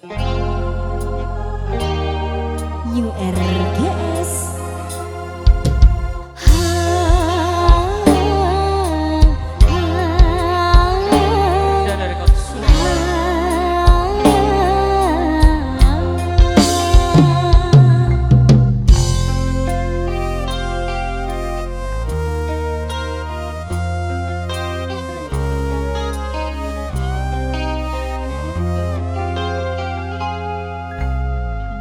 URGS. Dan dari konsul.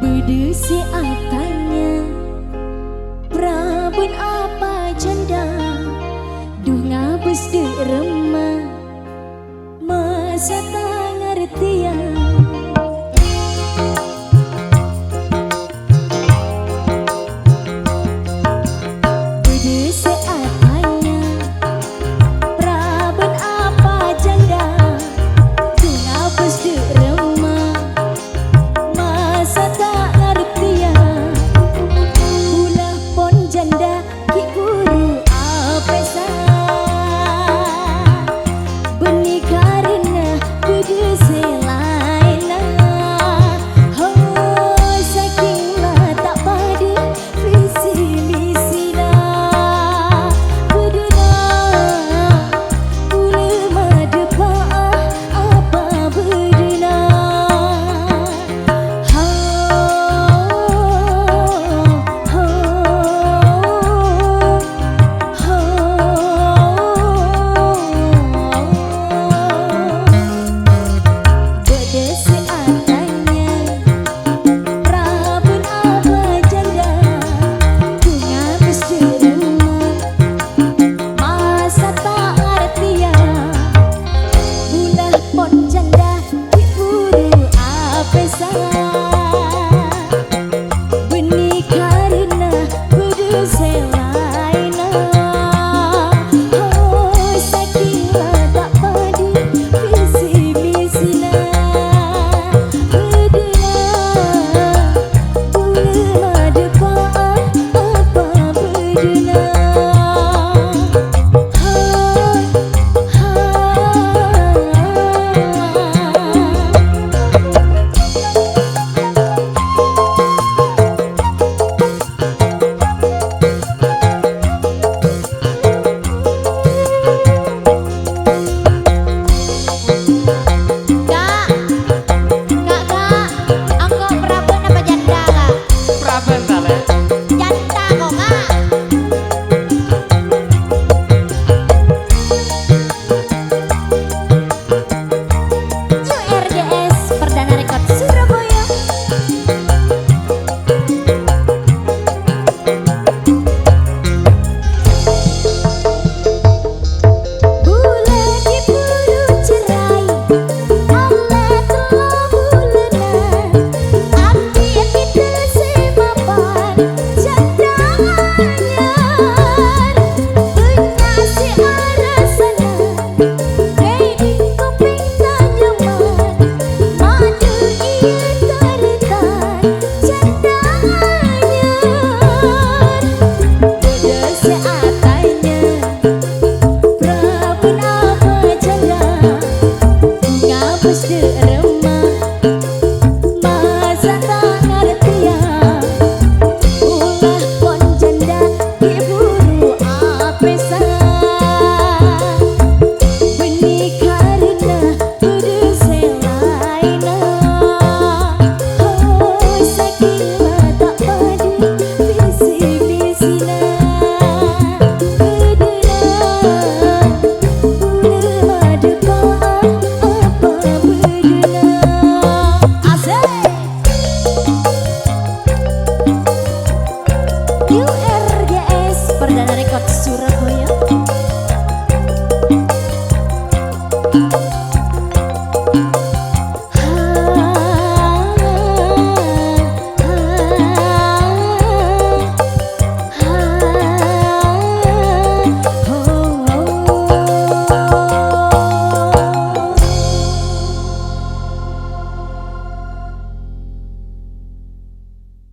Berdesi atanya Prabun apa janda Duh ngabus de remah Masa tak ngertian Berdesi atanya Prabun apa janda Duh ngabus de remah Masa tak ngertian Ulah pon janda ki guru apesa Benih karena kudu selaina Oh saking lah tak padi visi misina Kuduna Ule madepa apa berdina Berdesi atanya Prabun apa janda Ku ngabis di rumah Masa tak ngertian Bulah pon janda diburu apesa Benih karena kudu selaina Oh saking lah tak padi visi misina Bedena Boleh madepa apa bedena Kak, aku Prabun apa janda kak? Praben tale. Janda kok kak? URGS Perdana Rekod Surabaya. Bulan diburu cerai Allah telah bulenan Ati kita semapan Jandangannya Pengasih arah sana Baby kuping tanyaman Madu ia taritan Jandangannya Berdesi atanya Prabun apa janda Ngabus de remah Masa tak ngertian Ulah pon janda diburu apesa Benih karena kudu selaina Oh saking lah tak padi visi misina Bedena Boleh madepa apa bedena Asik URGS Perdana Rekod Surabaya.